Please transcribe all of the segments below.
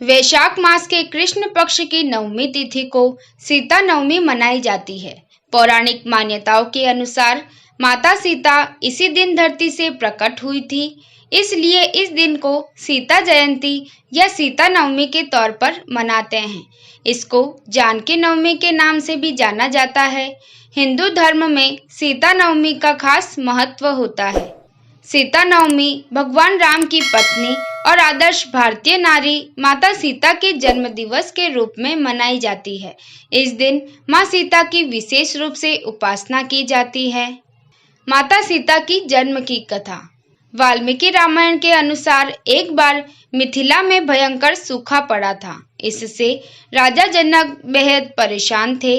वैशाख मास के कृष्ण पक्ष की नवमी तिथि को सीता नवमी मनाई जाती है। पौराणिक मान्यताओं के अनुसार माता सीता इसी दिन धरती से प्रकट हुई थी, इसलिए इस दिन को सीता जयंती या सीता नवमी के तौर पर मनाते हैं। इसको जानकी नवमी के नाम से भी जाना जाता है। हिंदू धर्म में सीता नवमी का खास महत्व होता है। सीता नवमी भगवान राम की पत्नी और आदर्श भारतीय नारी माता सीता के जन्म दिवस के रूप में मनाई जाती है। इस दिन माँ सीता की विशेष रूप से उपासना की जाती है। माता सीता की जन्म की कथा। वाल्मीकि रामायण के अनुसार एक बार मिथिला में भयंकर सूखा पड़ा था। इससे राजा जनक बेहद परेशान थे।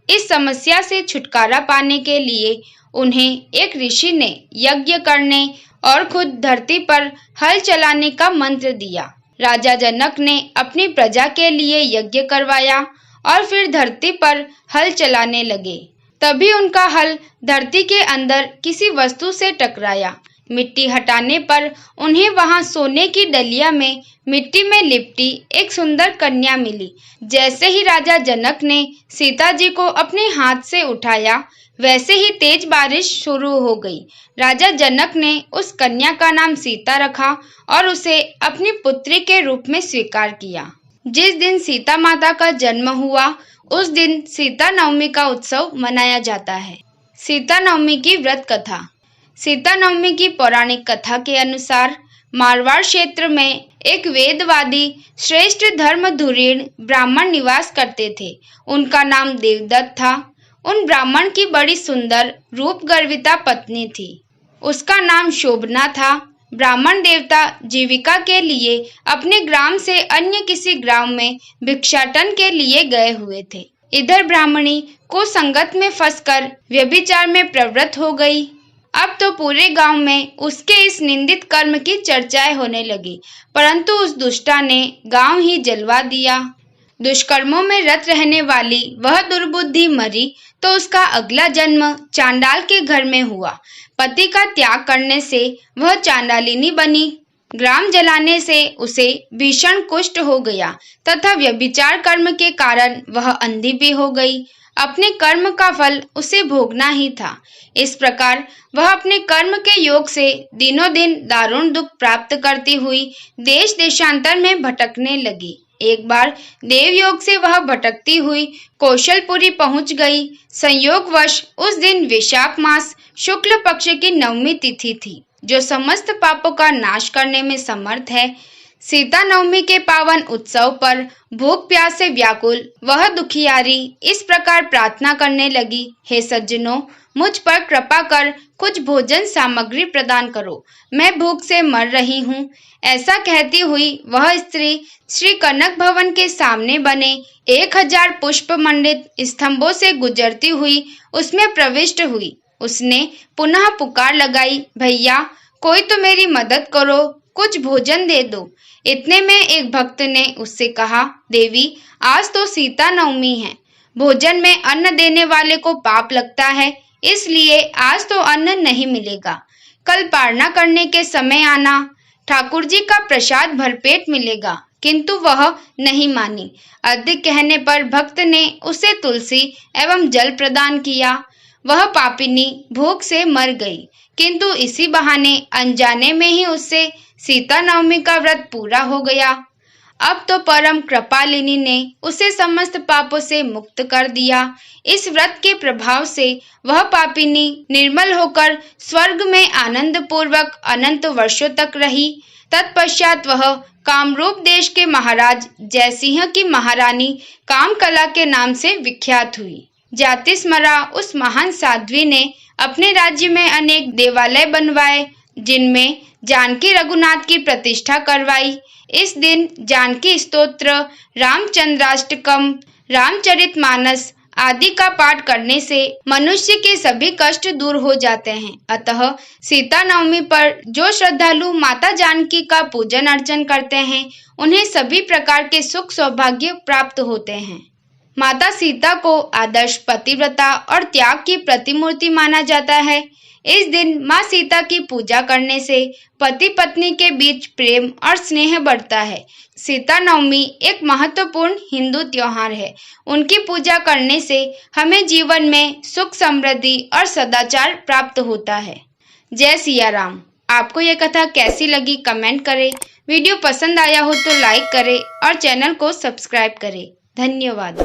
इस समस्या से छुटकारा पाने के लिए उन्हें एक ऋषि ने यज्ञ करने और खुद धरती पर हल चलाने का मंत्र दिया। राजा जनक ने अपनी प्रजा के लिए यज्ञ करवाया और फिर धरती पर हल चलाने लगे। तभी उनका हल धरती के अंदर किसी वस्तु से टकराया। मिट्टी हटाने पर उन्हें वहां सोने की डलिया में मिट्टी में लिपटी एक सुंदर कन्या मिली। जैसे ही राजा जनक ने सीता जी को अपने हाथ से उठाया, वैसे ही तेज बारिश शुरू हो गई। राजा जनक ने उस कन्या का नाम सीता रखा और उसे अपनी पुत्री के रूप में स्वीकार किया। जिस दिन सीता माता का जन्म हुआ, उस दिन सीता नवमी का उत्सव मनाया जाता है। सीता नवमी की व्रत कथा। सीता नवमी की पौराणिक कथा के अनुसार मारवाड़ क्षेत्र में एक वेदवादी श्रेष्ठ धर्मधुरीण ब्राह्मण निवास करते थे। उनका नाम देवदत्त था। उन ब्राह्मण की बड़ी सुंदर रूप गर्विता पत्नी थी। उसका नाम शोभना था। ब्राह्मण देवता जीविका के लिए अपने ग्राम से अन्य किसी ग्राम में भिक्षाटन के लिए गए हुए थे। इधर ब्राह्मणी कुसंगत में फंसकर व्यभिचार में प्रवृत्त हो गई। अब तो पूरे गांव में उसके इस निंदित कर्म की चर्चाएं होने लगी, परंतु उस दुष्टा ने गांव ही जलवा दिया। दुष्कर्मों में रत रहने वाली वह दुर्बुद्धि मरी तो उसका अगला जन्म चांडाल के घर में हुआ। पति का त्याग करने से वह चांडालिनी बनी। ग्राम जलाने से उसे भीषण कुष्ठ हो गया तथा व्यभिचार कर्म के कारण वह अंधी भी हो गई। अपने कर्म का फल उसे भोगना ही था। इस प्रकार वह अपने कर्म के योग से दिनों दिन दारुण दुख प्राप्त करती हुई देश देशांतर में भटकने लगी। एक बार देवयोग से वह भटकती हुई कौशलपुरी पहुंच गई। संयोगवश उस दिन वैशाख मास शुक्ल पक्ष की नवमी तिथि थी, जो समस्त पापों का नाश करने में समर्थ है। सीता नवमी के पावन उत्सव पर भूख प्यास से व्याकुल वह दुखियारी इस प्रकार प्रार्थना करने लगी, हे सज्जनों, मुझ पर कृपा कर कुछ भोजन सामग्री प्रदान करो, मैं भूख से मर रही हूँ। ऐसा कहती हुई वह स्त्री श्री कनक भवन के सामने बने 1000 पुष्प मंडित स्तंभों से गुजरती हुई उसमें प्रविष्ट हुई। उसने पुनः पुकार लगाई, भैया कोई तो मेरी मदद करो, कुछ भोजन दे दो। इतने में एक भक्त ने उससे कहा, देवी आज तो सीता नवमी है, भोजन में अन्न देने वाले को पाप लगता है, इसलिए आज तो अन्न नहीं मिलेगा। कल पारना करने के समय आना, ठाकुर जी का प्रसाद भरपेट मिलेगा। किंतु वह नहीं मानी। अधिक कहने पर भक्त ने उसे तुलसी एवं जल प्रदान किया। वह पापिनी भूख से मर गई, किंतु इसी बहाने अनजाने में ही उससे सीता नवमी का व्रत पूरा हो गया। अब तो परम कृपालिनी ने उसे समस्त पापों से मुक्त कर दिया। इस व्रत के प्रभाव से वह पापिनी निर्मल होकर स्वर्ग में आनंद पूर्वक अनंत वर्षों तक रही। तत्पश्चात वह कामरूप देश के महाराज जयसिंह की महारानी कामकला के नाम से विख्यात हुई। जातिस्मरा उस महान साध्वी ने अपने राज्य में अनेक देवालय बनवाए, जिनमें जानकी रघुनाथ की प्रतिष्ठा करवाई। इस दिन जानकी स्तोत्र, रामचंद्राष्टकम, रामचरितमानस आदि का पाठ करने से मनुष्य के सभी कष्ट दूर हो जाते हैं। अतः सीता नवमी पर जो श्रद्धालु माता जानकी का पूजन अर्चन करते हैं, उन्हें सभी प्रकार के सुख सौभाग्य प्राप्त होते हैं। माता सीता को आदर्श पतिव्रता और त्याग की प्रतिमूर्ति माना जाता है। इस दिन माँ सीता की पूजा करने से पति पत्नी के बीच प्रेम और स्नेह बढ़ता है। सीता नवमी एक महत्वपूर्ण हिंदू त्योहार है। उनकी पूजा करने से हमें जीवन में सुख, समृद्धि और सदाचार प्राप्त होता है। जय सिया राम। आपको ये कथा कैसी लगी कमेंट करें। वीडियो पसंद आया हो तो लाइक करें और चैनल को सब्सक्राइब करें। धन्यवाद।